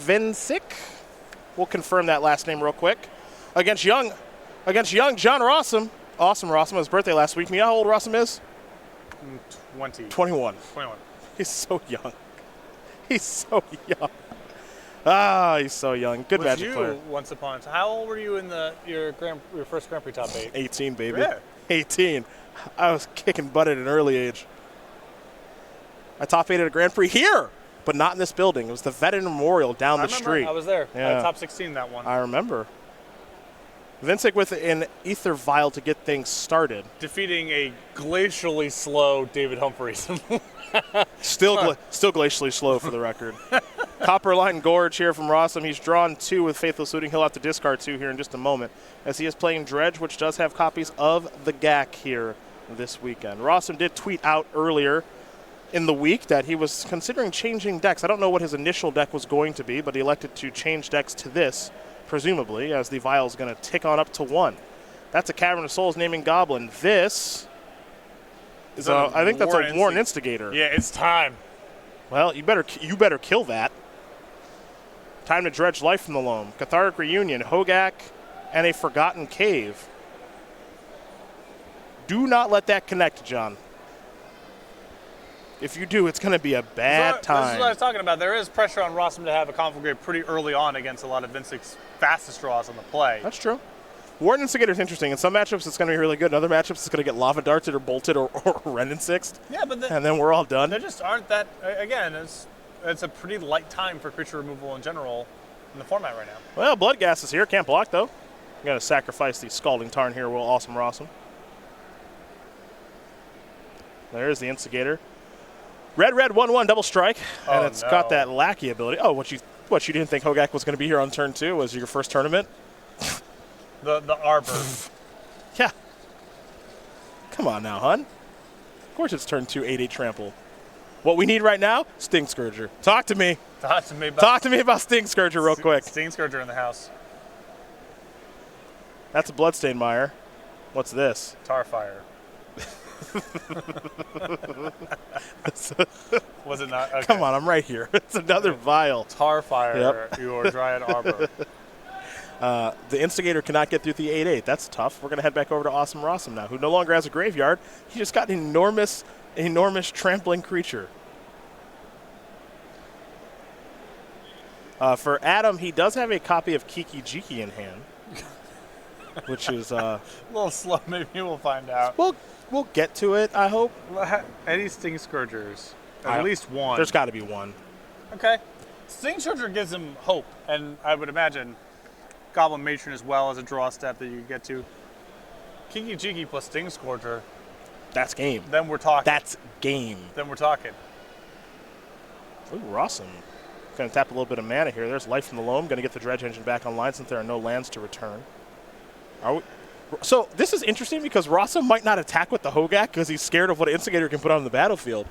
Vincik. We'll confirm that last name real quick. Against young John Rosum. Awesome Rosum. His birthday last week. You know how old Rosum is? 20. 21. 21. He's so young. He's so young. Ah, he's so young. Good Magic player. Once upon a time. How old were you in your first Grand Prix top 8? 18, baby. Yeah. 18. I was kicking butt at an early age. I top 8 at a Grand Prix here, but not in this building. It was the Veteran Memorial down the street. I was there. Yeah. Top 16 that one. I remember. Vincik with an Ether Vial to get things started. Defeating a glacially slow David Humphreys. Still glacially slow for the record. Copper Line Gorge here from Rosum. He's drawn 2 with Faithless Looting. He'll have to discard 2 here in just a moment, as he is playing Dredge, which does have copies of the GAC here this weekend. Rosum did tweet out earlier in the week that he was considering changing decks. I don't know what his initial deck was going to be, but he elected to change decks to this, presumably, as the vial is going to tick on up to 1. That's a Cavern of Souls naming Goblin. This is I think that's a Warren Instigator. Yeah, it's time. Well, you better kill that. Time to dredge life from the loam. Cathartic Reunion, Hogak, and a Forgotten Cave. Do not let that connect, John. If you do, it's going to be a bad time. This is what I was talking about. There is pressure on Rosum to have a conflict pretty early on against a lot of Vincik's fastest draws on the play. That's true. Warden Instigator is interesting. In some matchups, it's going to be really good. In other matchups, it's going to get Lava Darted or Bolted or Renin Sixed. Yeah, but and then we're all done. There just aren't that. Again, it's a pretty light time for creature removal in general in the format right now. Well, Bloodghast is here. Can't block, though. I'm going to sacrifice the Scalding Tarn here. Will Awesome Rosum. There's the Instigator. Red, 1/1, double strike. And it's got that Lackey ability. Oh, what you didn't think Hogak was going to be here on turn 2? Was your first tournament? The Arbor. Yeah. Come on now, hun. Of course it's turn 2, 8/8 trample. What we need right now, Sting Scourger. Talk to me. Talk to me about Sting Scourger real quick. Sting Scourger in the house. That's a Bloodstain Mire. What's this? Tarfire. Was it not? Okay. Come on, I'm right here. It's another vial. Tarfire, your Dryad Arbor. The Instigator cannot get through the 8/8. That's tough. We're going to head back over to Awesome Rosum now, who no longer has a graveyard. He just got an enormous trampling creature. For Adam, he does have a copy of Kiki Jiki in hand, which is a little slow. Maybe we'll find out. We'll get to it, I hope. Any Sting Scourgers? At least one. There's got to be one. Okay. Sting Scourger gives him hope, and I would imagine Goblin Matron as well as a draw step that you can get to. Kiki Jiki plus Sting Scourger. That's game. Then we're talking. That's game. Then we're talking. Ooh, Rosum. Going to tap a little bit of mana here. There's Life from the Loam. Going to get the Dredge Engine back online since there are no lands to return. So this is interesting because Rosum might not attack with the Hogak because he's scared of what an Instigator can put on the battlefield.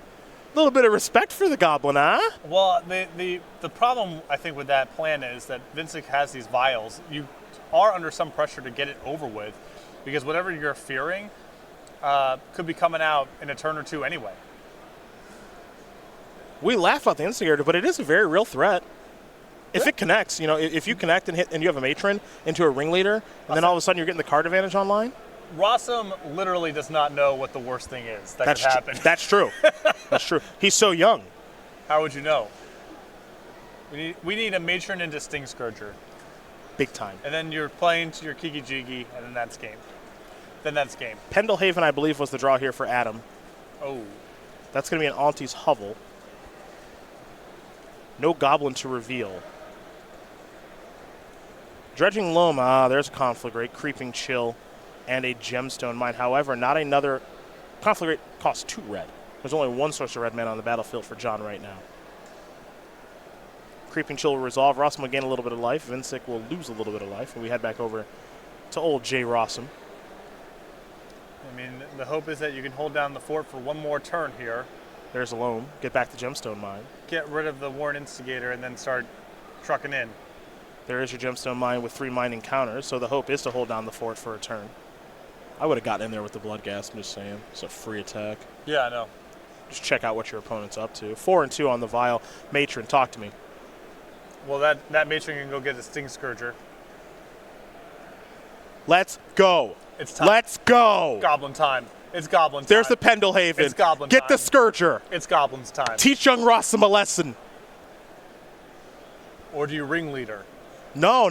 A little bit of respect for the Goblin, huh? Well, the problem, I think, with that plan is that Vincik has these vials. You are under some pressure to get it over with because whatever you're fearing could be coming out in a turn or two anyway. We laugh at the Instigator, but it is a very real threat. If it connects, if you connect and hit and you have a Matron into a Ringleader, and then all of a sudden you're getting the card advantage online. Rosum literally does not know what the worst thing is that could happen. That's true. That's true. He's so young. How would you know? We need a Matron into Sting Scourger. Big time. And then you're playing to your Kiki Jiki, and then that's game. Pendlehaven, I believe, was the draw here for Adam. Oh. That's going to be an Auntie's Hovel. No Goblin to reveal. Dredging Loam, there's a Conflagrate, Creeping Chill, and a Gemstone Mine. However, not another. Conflagrate costs 2 red. There's only one source of red mana on the battlefield for John right now. Creeping Chill will resolve. Rosum will gain a little bit of life. Vincik will lose a little bit of life. And we head back over to old J. Rosum. I mean, the hope is that you can hold down the fort for one more turn here. There's a Loam. Get back to Gemstone Mine. Get rid of the Warren Instigator and then start trucking in. There is your Gemstone Mine with 3 mining counters, so the hope is to hold down the fort for a turn. I would have gotten in there with the Bloodghast, I'm just saying. It's a free attack. Yeah, I know. Just check out what your opponent's up to. 4 and 2 on the Vial. Matron, talk to me. Well, that matron can go get a Sting Scourger. Let's go. It's time. Let's go. Goblin time. It's Goblin time. There's the Pendlehaven. It's Goblin Get time. the Scourger. It's Goblin's time. Teach young Rosum a lesson. Or do you Ringleader? No.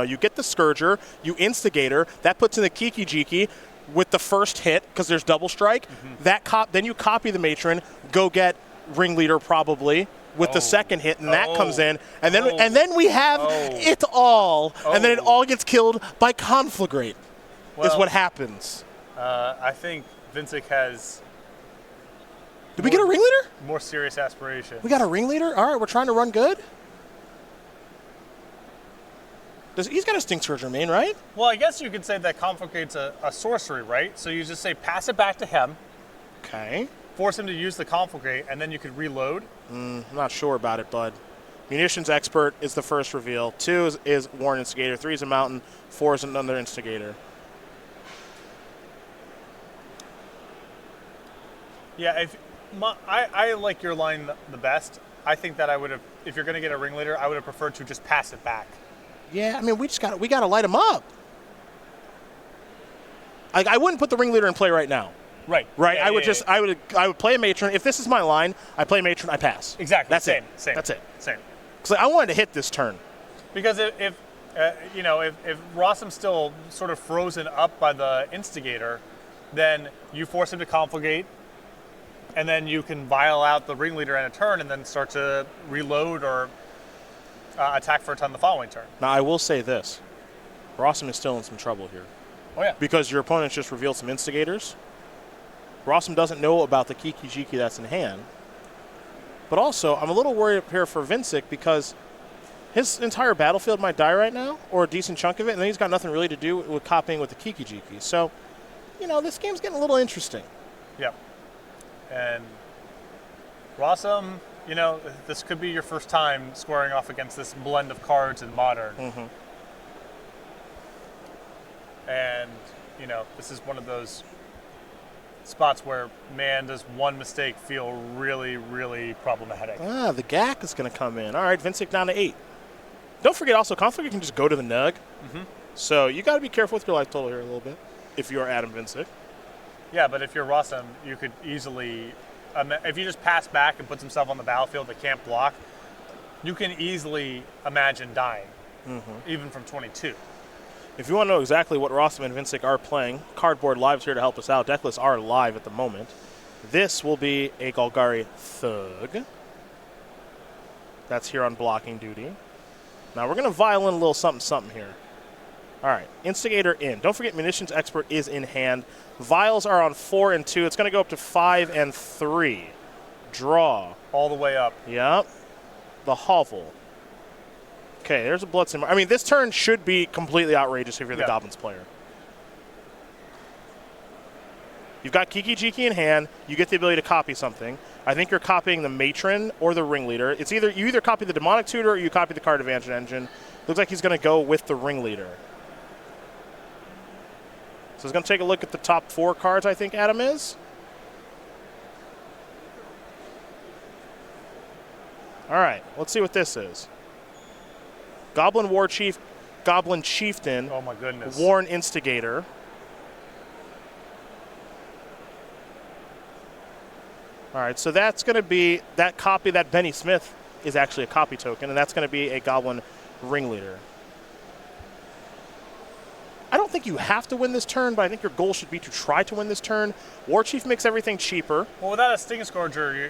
You get the Scourger, you Instigator. That puts in the Kiki-Jiki with the first hit, because there's double strike. Then you copy the Matron, go get Ringleader probably with the second hit, and that comes in. And then we have it all. And then it all gets killed by Conflagrate, is what happens. I think Vincik has... Did we get a Ringleader? More serious aspirations. We got a Ringleader? All right, we're trying to run good. He's got a Sting Scourger main, right? Well, I guess you could say that Conflagrate's a sorcery, right? So you just say pass it back to him. Okay. Force him to use the Conflagrate, and then you could reload. I'm not sure about it, bud. Munitions Expert is the first reveal. 2 is Warren Instigator. 3 is a Mountain. 4 is another Instigator. Yeah, I like your line the best. I think that I would have, if you're going to get a Ringleader, I would have preferred to just pass it back. Yeah, I mean, we got to light him up. I wouldn't put the Ringleader in play right now. Right. Yeah, I would play a Matron. If this is my line, I play Matron, I pass. Exactly. That's Same. That's it. Same. Because I wanted to hit this turn. Because if Rosum's still sort of frozen up by the Instigator, then you force him to Conflagate, and then you can vial out the Ringleader in a turn, and then start to reload or attack for a ton the following turn. Now, I will say this. Rosum is still in some trouble here. Oh, yeah. Because your opponent just revealed some Instigators. Rosum doesn't know about the Kiki-Jiki that's in hand. But also, I'm a little worried up here for Vincik because his entire battlefield might die right now, or a decent chunk of it, and then he's got nothing really to do with copying with the Kiki-Jiki. So, this game's getting a little interesting. Yep. And Rosum, this could be your first time squaring off against this blend of cards in Modern. And, this is one of those spots where, man, does one mistake feel really, really problematic. The GAC is going to come in. All right, Vincik down to 8. Don't forget also, Conflict can just go to the Nug. So you got to be careful with your life total here a little bit if you are Adam Vincik. Yeah, but if you're Rosum, you could easily, if you just pass back and puts himself on the battlefield that can't block, you can easily imagine dying, even from 22. If you want to know exactly what Rosum and Vincik are playing, Cardboard Live's here to help us out. Deathless are live at the moment. This will be a Golgari Thug. That's here on blocking duty. Now we're going to vial in a little something here. All right, Instigator in. Don't forget Munitions Expert is in hand. Vials are on 4 and 2. It's going to go up to 5 and 3. Draw. All the way up. Yep. The Hovel. Okay, there's a Blood Simmer. I mean, this turn should be completely outrageous if you're the Goblins player. You've got Kiki-Jiki in hand. You get the ability to copy something. I think you're copying the Matron or the Ringleader. It's you either copy the Demonic Tutor or you copy the Card Advantage Engine. Looks like he's going to go with the Ringleader. So he's going to take a look at the top 4 cards, I think Adam is. All right, let's see what this is. Goblin War Chief, Goblin Chieftain. Oh my goodness. Warren Instigator. All right, so that's going to be that copy. That Benny Smith is actually a copy token, and that's going to be a Goblin Ringleader. I don't think you have to win this turn, but I think your goal should be to try to win this turn. War Chief makes everything cheaper. Well, without a Sting Scourger,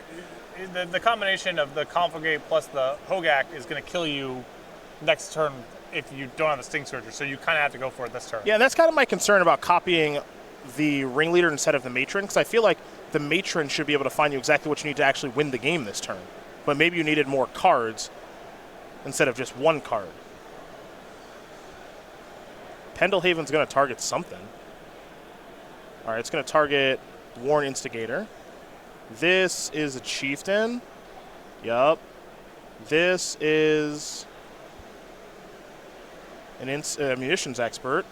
the combination of the Conflagate plus the Hogak is going to kill you next turn if you don't have the Sting Scourger, so you kind of have to go for it this turn. Yeah, and that's kind of my concern about copying the Ringleader instead of the Matron, because I feel like the Matron should be able to find you exactly what you need to actually win the game this turn. But maybe you needed more cards instead of just one card. Pendlehaven's going to target something. All right, it's going to target Warren Instigator. This is a Chieftain. Yup. This is an Munitions Expert.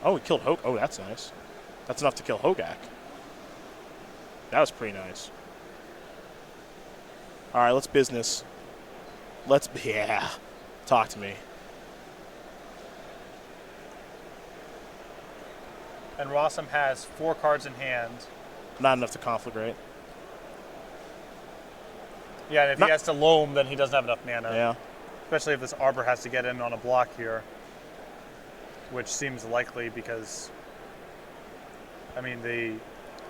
Oh, we killed Hogak. Oh, that's nice. That's enough to kill Hogak. That was pretty nice. All right, let's business. Yeah. Talk to me. And Rosum has 4 cards in hand. Not enough to conflagrate. Yeah, and if he has to loam, then he doesn't have enough mana. Yeah. Especially if this Arbor has to get in on a block here. Which seems likely because, I mean, the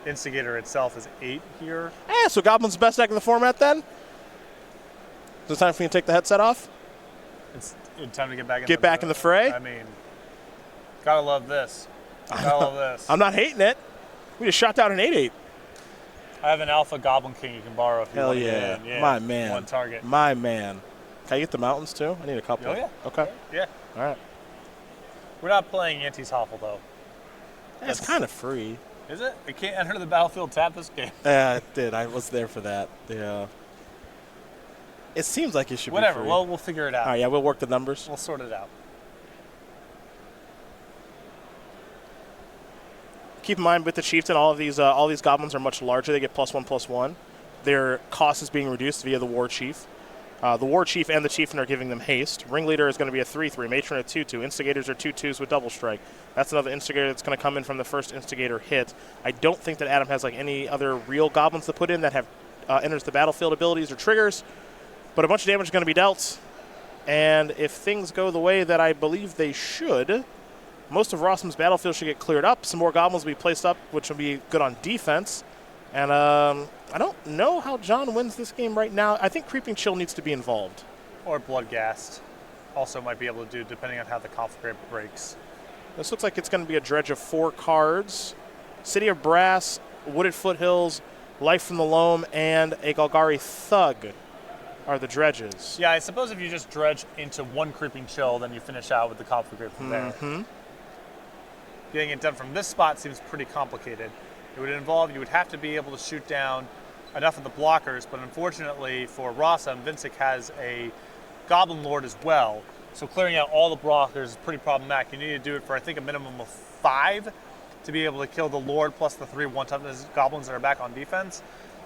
Instigator itself is 8 here. So Goblin's the best deck in the format then? Is it time for you to take the headset off? It's time to get back in in the fray? I mean, gotta love this. Gotta love this. I'm not hating it. We just shot down an 8/8. I have an Alpha Goblin King you can borrow if you Hell want to yeah. get in. Yeah. My man. One target. My man. Can I get the mountains too? I need a couple. Oh, yeah. Okay. Yeah. All right. We're not playing Auntie's Hoffle, though. That's kind of free. Is it? It can't enter the battlefield tap this game. Yeah, it did. I was there for that. Yeah. It seems like it should Whatever. be free. Well, we'll figure it out. All right, yeah, we'll work the numbers. We'll sort it out. Keep in mind with the Chieftain, all these goblins are much larger. They get +1/+1. Their cost is being reduced via the War Chief. The War Chief and the Chieftain are giving them haste. Ringleader is going to be a 3/3. Matron a 2/2. Instigators are 2/2s with double strike. That's another Instigator that's going to come in from the first Instigator hit. I don't think that Adam has like any other real goblins to put in that have enters the battlefield abilities or triggers. But a bunch of damage is going to be dealt. And if things go the way that I believe they should, most of Rosum's battlefield should get cleared up. Some more goblins will be placed up, which will be good on defense. And I don't know how John wins this game right now. I think Creeping Chill needs to be involved. Or Bloodghast. Also might be able to do, depending on how the conflict breaks. This looks like it's going to be a dredge of 4 cards. City of Brass, Wooded Foothills, Life from the Loam, and a Golgari Thug are the dredges. Yeah, I suppose if you just dredge into 1 Creeping Chill, then you finish out with the conflict from there. Getting it done from this spot seems pretty complicated. It would involve, you would have to be able to shoot down enough of the blockers, but unfortunately for Rosum, Vincik has a Goblin Lord as well. So clearing out all the blockers is pretty problematic. You need to do it for, I think, a minimum of 5 to be able to kill the Lord plus the 3 one-toughness goblins that are back on defense.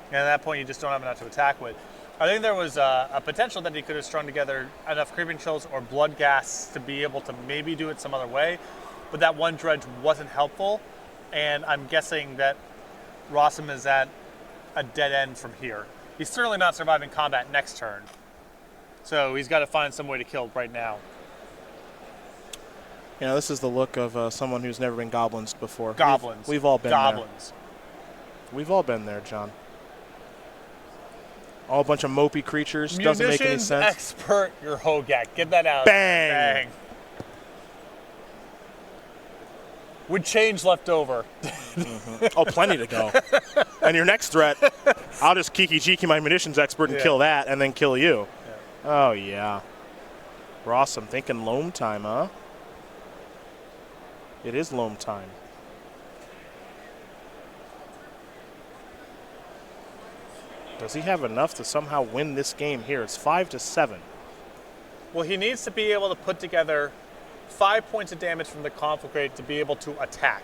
And at that point, you just don't have enough to attack with. I think there was a potential that he could have strung together enough Creeping Chills or Bloodghasts to be able to maybe do it some other way, but that one dredge wasn't helpful, and I'm guessing that Rosum is at a dead end from here. He's certainly not surviving combat next turn, so he's got to find some way to kill right now. You know, this is the look of someone who's never been goblins before. Goblins. We've all been Goblins. there. We've all been there, John. All a bunch of mopey creatures. Doesn't make any sense. Expert, your Hogak. Get that out. Bang! Bang. With change left over. Oh, plenty to go. And your next threat, I'll just Kiki-Jiki my munitions expert and kill that and then kill you. Yeah. Oh, yeah. Rosum thinking loam time, huh? It is loam time. Does he have enough to somehow win this game here? It's 5-7. Well, he needs to be able to put together 5 points of damage from the conflict rate to be able to attack,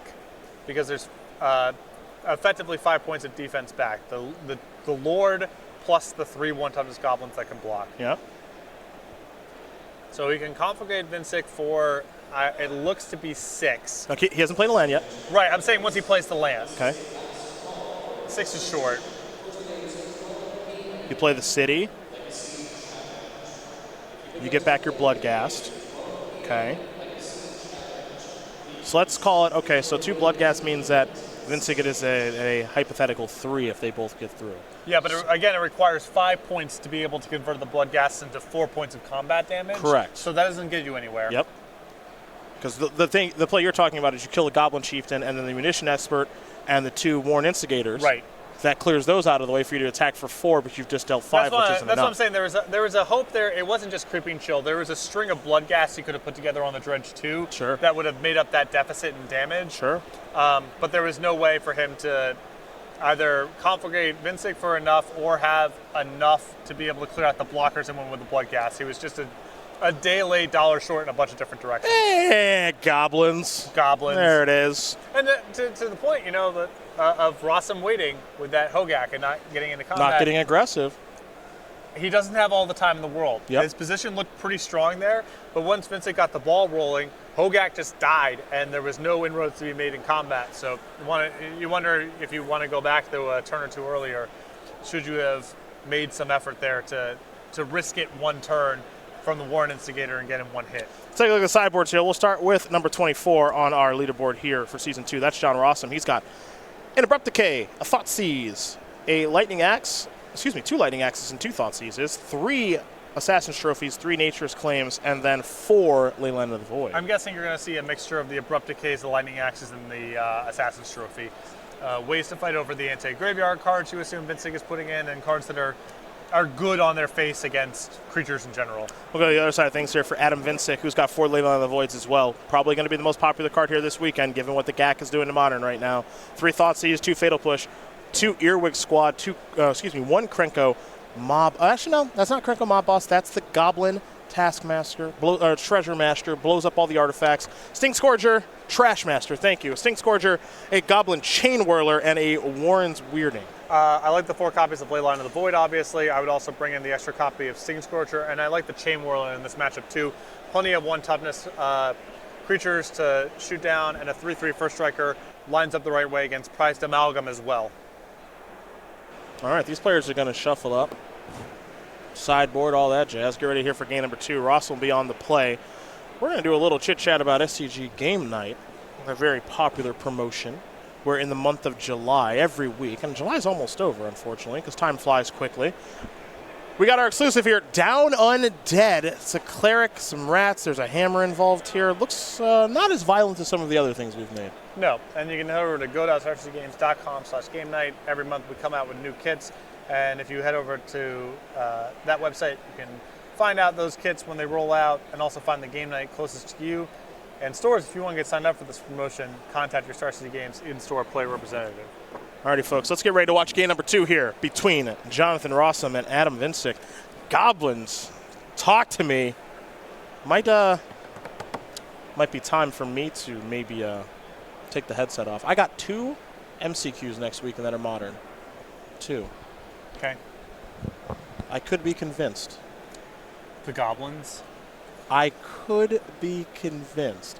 because there's effectively 5 points of defense back. The Lord plus the 3 one-toughness goblins that can block. Yep. So he can conflict Vincik for, it looks to be 6. Okay, he hasn't played a land yet. Right, I'm saying once he plays the land. Okay. 6 is short. You play the city. You get back your Bloodghast. Okay. So let's call it, okay, so 2 Bloodghast means that Vincik is a hypothetical 3 if they both get through. Yeah, but again, it requires 5 points to be able to convert the Bloodghast into 4 points of combat damage. Correct. So that doesn't get you anywhere. Yep. Because the play you're talking about is you kill the Goblin Chieftain and then the Munition Expert and the 2 Worn Instigators. Right. That clears those out of the way for you to attack for 4, but you've just dealt 5, which isn't enough. That's what I'm saying. There was a hope there. It wasn't just Creeping Chill. There was a string of Bloodghast he could have put together on the Dredge too. Sure. That would have made up that deficit in damage. Sure. But there was no way for him to either conflagrate Vincik for enough or have enough to be able to clear out the blockers and win with the Bloodghast. He was just a day late, dollar short in a bunch of different directions. Goblins. Goblins. There it is. And to the point, of Rosum waiting with that Hogak and not getting into combat. Not getting aggressive. he doesn't have all the time in the world. Yep. His position looked pretty strong there, but once Vincik got the ball rolling, Hogak just died, and there was no inroads to be made in combat. So you wonder if you want to go back to a turn or two earlier, should you have made some effort there to risk it one turn from the Warren Instigator and get him one hit. Let's take a look at the sideboards here. We'll start with number 24 on our leaderboard here for Season 2. That's John Rosum. He's got an Abrupt Decay, a Thoughtseize, a Lightning Axe, 2 Lightning Axes and 2 Thoughtseizes, 3 Assassin's Trophies, 3 Nature's Claims, and then 4 Leyline of the Void. I'm guessing you're going to see a mixture of the Abrupt Decays, the Lightning Axes, and the Assassin's Trophy. Ways to fight over the anti-graveyard cards you assume Vincik is putting in, and cards that are good on their face against creatures in general. We'll go to the other side of things here for Adam Vincik, who's got 4 Leyline of the Voids as well. Probably going to be the most popular card here this weekend, given what the GAC is doing to Modern right now. 3 Thoughtseize, 2 Fatal Push, 2 Earwig Squad, 1 Krenko Mob. Actually, no, that's not Krenko Mob Boss. That's the Goblin Taskmaster, Treasure Master, blows up all the artifacts. Stink Scourger, Trash Master, thank you. Stink Scourger, a Goblin Chain Whirler, and a Warren's Weirding. I like the 4 copies of Leyline of the Void, obviously. I would also bring in the extra copy of Stink Scorcher, and I like the Chain Whirler in this matchup too. Plenty of 1 toughness creatures to shoot down, and a 3/3 first striker lines up the right way against Prized Amalgam as well. All right, these players are going to shuffle up. Sideboard, all that jazz. Get ready here for game number 2. Ross will be on the play. We're going to do a little chit-chat about SCG Game Night, a very popular promotion. We're in the month of July every week, and July's almost over, unfortunately, because time flies quickly. We got our exclusive here, Down Undead. It's a cleric, some rats. There's a hammer involved here. Looks not as violent as some of the other things we've made. No, and you can head over to go.rcgames.com/game night. Every month we come out with new kits, and if you head over to that website, you can find out those kits when they roll out, and also find the game night closest to you. And stores, if you want to get signed up for this promotion, contact your Star City Games in-store player representative. Alrighty, folks, let's get ready to watch game number 2 here between Jonathan Rosum and Adam Vincik. Goblins, talk to me. Might be time for me to maybe take the headset off. I got 2 MCQs next week and that are Modern. 2. Okay. I could be convinced. The Goblins? I could be convinced.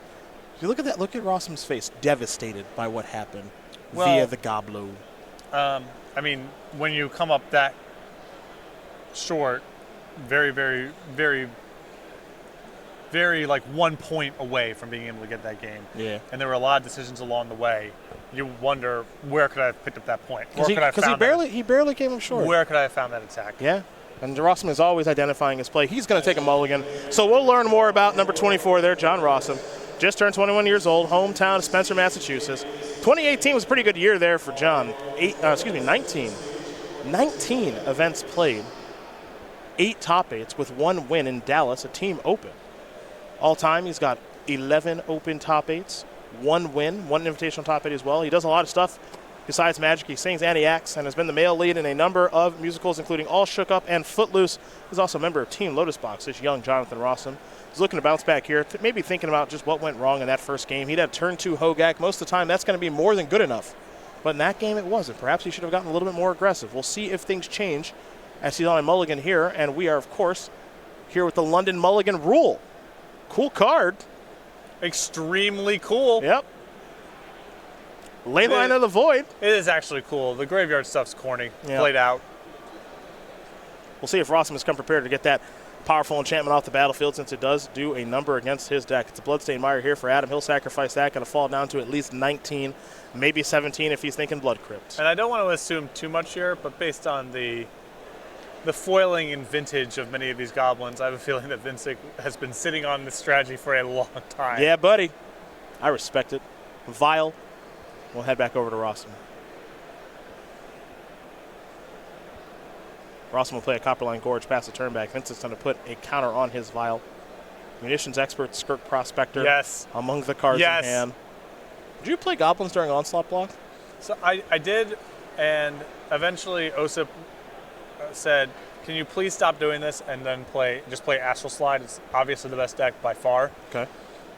If you look at that, look at Rossum's face, devastated by what happened via the Goblo. I mean, when you come up that short, very, very, very, very like 1 point away from being able to get that game. Yeah. And there were a lot of decisions along the way. You wonder, where could I have picked up that point? Because he barely came up short. Where could I have found that attack? Yeah. And Rosum is always identifying his play. He's going to take a mulligan. So we'll learn more about number 24 there, John Rosum. Just turned 21 years old, hometown of Spencer, Massachusetts. 2018 was a pretty good year there for John. 19 events played, 8 top 8s with 1 win in Dallas, a team open. All time, he's got 11 open top 8s, 1 win, 1 invitational top 8 as well. He does a lot of stuff. Besides Magic, he sings and he acts and has been the male lead in a number of musicals, including All Shook Up and Footloose. He's also a member of Team Lotus Box, this young Jonathan Rosum. He's looking to bounce back here, maybe thinking about just what went wrong in that first game. He'd had turn 2 Hogak. Most of the time, that's going to be more than good enough. But in that game, it wasn't. Perhaps he should have gotten a little bit more aggressive. We'll see if things change as he's on a mulligan here. And we are, of course, here with the London Mulligan rule. Cool card. Extremely cool. Yep. Leyline of the Void. It is actually cool. The graveyard stuff's corny. Yeah. Played out. We'll see if Rosum has come prepared to get that powerful enchantment off the battlefield, since it does do a number against his deck. It's a Bloodstained Mire here for Adam. He'll sacrifice that. Going to fall down to at least 19, maybe 17 if he's thinking Blood Crypt. And I don't want to assume too much here, but based on the foiling and vintage of many of these goblins, I have a feeling that Vincik has been sitting on this strategy for a long time. Yeah, buddy. I respect it. Vile. We'll head back over to Rosum. Rosum will play a Copperline Gorge, pass the turn back. Vincent's going to put a counter on his Vial. Munitions Expert, Skirk Prospector. Yes. Among the cards in hand. Did you play Goblins during Onslaught block? So I did, and eventually Osip said, can you please stop doing this and then just play Astral Slide? It's obviously the best deck by far. Okay.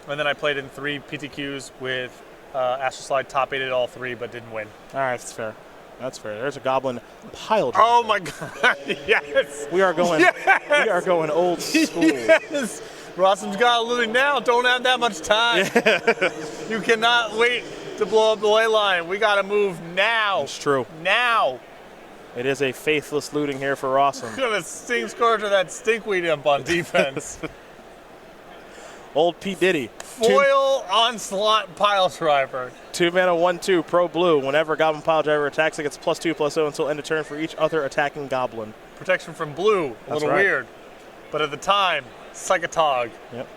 And then I played in 3 PTQs with Astral Slide, top 8 at all 3, but didn't win. All right, that's fair. That's fair. There's a goblin pile driver. Oh my God! Yes. We are going. Yes. We are going old school. Yes. Rosum's got a living now. Don't have that much time. Yeah. You cannot wait to blow up the ley line. We got to move now. It's true. Now. It is a faithless looting here for Rosum. Gonna sting scourge of that stinkweed imp on defense. Old P. Diddy. Foil onslaught pile driver. 2 mana, 1/2, pro blue. Whenever Goblin Pile Driver attacks, it gets +2/+0 until end of turn for each other attacking goblin. Protection from blue. A little weird. But at the time, Psychotog. Yep.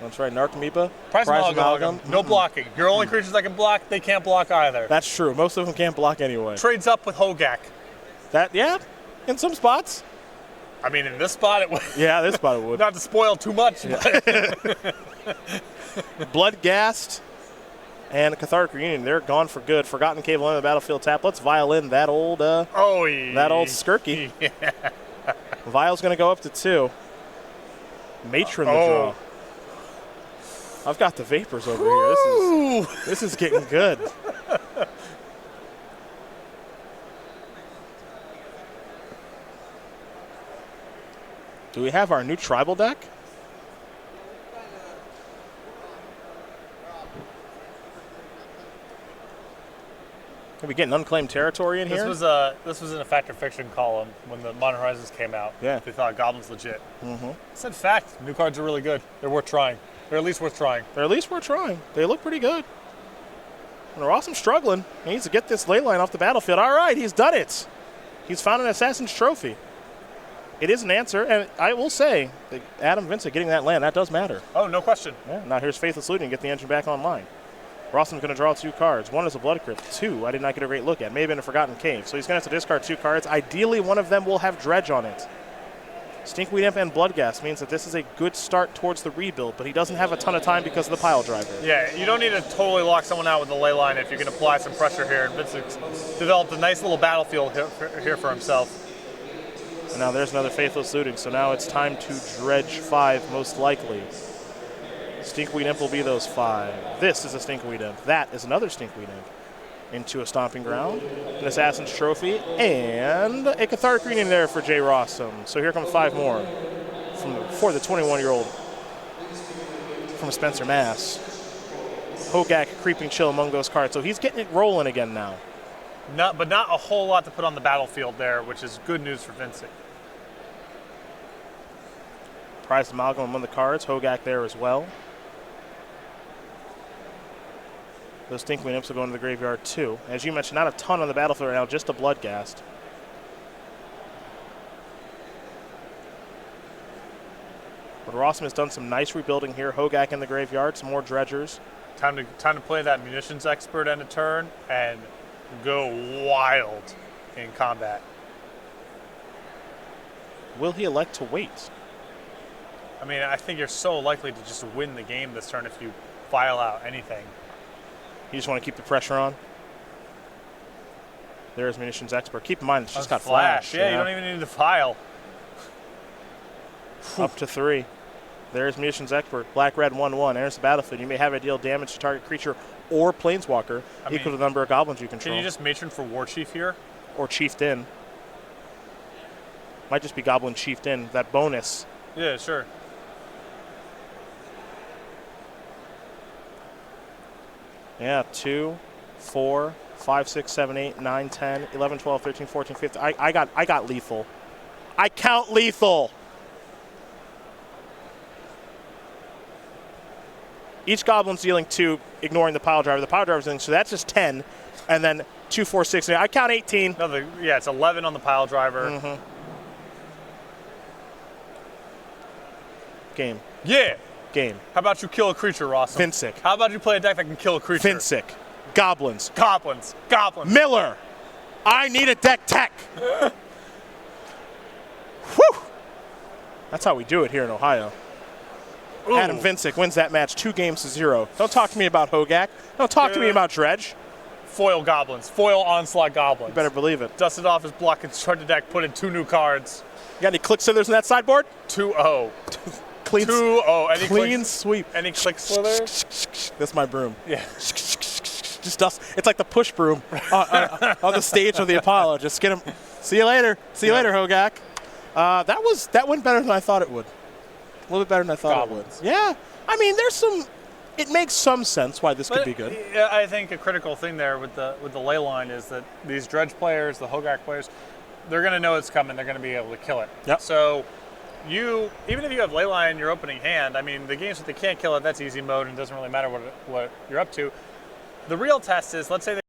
That's right. Narcomoeba. Prize Amalgam. No blocking. Your only creatures that can block, they can't block either. That's true. Most of them can't block anyway. Trades up with Hogak. Yeah, in some spots. I mean, in this spot it would. Yeah, this spot it would. Not to spoil too much. Yeah. Bloodghast and Cathartic Reunion, they're gone for good. Forgotten Cave on the battlefield tap. Let's vial in that old that old Skirky. Yeah. Vial's going to go up to 2. Matron the draw. I've got the vapors over here. This is getting good. Do we have our new tribal deck? Are we getting unclaimed territory in here? This was in a Fact or Fiction column when the Modern Horizons came out. Yeah. They thought Goblins legit. Mm-hmm. I said fact. New cards are really good. They're worth trying. They're at least worth trying. They look pretty good. And Rosum's struggling. He needs to get this ley line off the battlefield. All right, he's done it. He's found an Assassin's Trophy. It is an answer, and I will say, that Adam Vincik getting that land, that does matter. Oh, no question. Yeah, now here's Faithless Looting, get the engine back online. Rosum's going to draw 2 cards. One is a Blood Crypt. 2, I did not get a great look at. May have been a Forgotten Cave. So he's going to have to discard 2 cards. Ideally, one of them will have Dredge on it. Stinkweed Imp and Bloodghast means that this is a good start towards the rebuild, but he doesn't have a ton of time because of the pile driver. Yeah, you don't need to totally lock someone out with the ley line if you can apply some pressure here. And Vincent's developed a nice little battlefield here for himself. And now there's another Faithless Looting, so now it's time to Dredge 5, most likely. Stinkweed Imp will be those 5. This is a Stinkweed Imp. That is another Stinkweed Imp. Into a Stomping Ground, an Assassin's Trophy, and a Cathartic Reunion there for J. Rosum. So here comes 5 more for the 21-year-old from Spencer, Mass. Hogak, Creeping Chill among those cards. So he's getting it rolling again now. But not a whole lot to put on the battlefield there, which is good news for Vincik. Prized Amalgam among the cards. Hogak there as well. Those Stinkweed Imps will go into the graveyard too. As you mentioned, not a ton on the battlefield right now, just a Bloodghast. But Rosum has done some nice rebuilding here. Hogak in the graveyard, some more Dredgers. Time to play that Munitions Expert end of turn and go wild in combat. Will he elect to wait? I mean, I think you're so likely to just win the game this turn if you file out anything. You just want to keep the pressure on? There's Munitions Expert. Keep in mind, it's just got flash. flash. Yeah, you don't even need to file. Up to 3. There's Munitions Expert. Black-red 1/1. Enters the battlefield. You may have it deal damage to target creature or planeswalker equal to the number of goblins you control. Can you just matron for War Chief here? Or Chiefed in. Might just be Goblin Chiefed in. That bonus. Yeah, sure. Yeah, 2, 4, 5, 6, 7, 8, 9, 10, 11, 12, 13, 14, 15. I got lethal. I count lethal. Each goblin's dealing 2, ignoring the pile driver. The pile driver's dealing, so that's just 10. And then 2, 4, 6, 8. I count 18. No, it's 11 on the pile driver. Mm-hmm. Game. Yeah. Game. How about you kill a creature, Rosum? Vincik. How about you play a deck that can kill a creature? Vincik. Goblins. Goblins. Miller. I need a deck tech. Whew. That's how we do it here in Ohio. Ooh. Adam Vincik wins that match 2-0. Don't talk to me about Hogak. Don't talk to me about Dredge. Foil Goblins. Foil Onslaught Goblins. You better believe it. Dusted off his block and started the deck, put in 2 new cards. You got any click slithers in that sideboard? 2-0. Clean 2-0. Clean sweep. Any click slither? That's my broom. Yeah. just does. It's like the push broom on the stage of the Apollo. Just get him. See you later. See you later, Hogak. That went better than I thought it would. A little bit better than I thought Goblins. it would. Yeah. I mean, there's some. It makes some sense why this could be good. Yeah, I think a critical thing there with the ley line is that these Dredge players, the Hogak players, they're going to know it's coming. They're going to be able to kill it. Yep. So even if you have ley line in your opening hand, I mean, the games that they can't kill it, that's easy mode and it doesn't really matter what you're up to. The real test is, let's say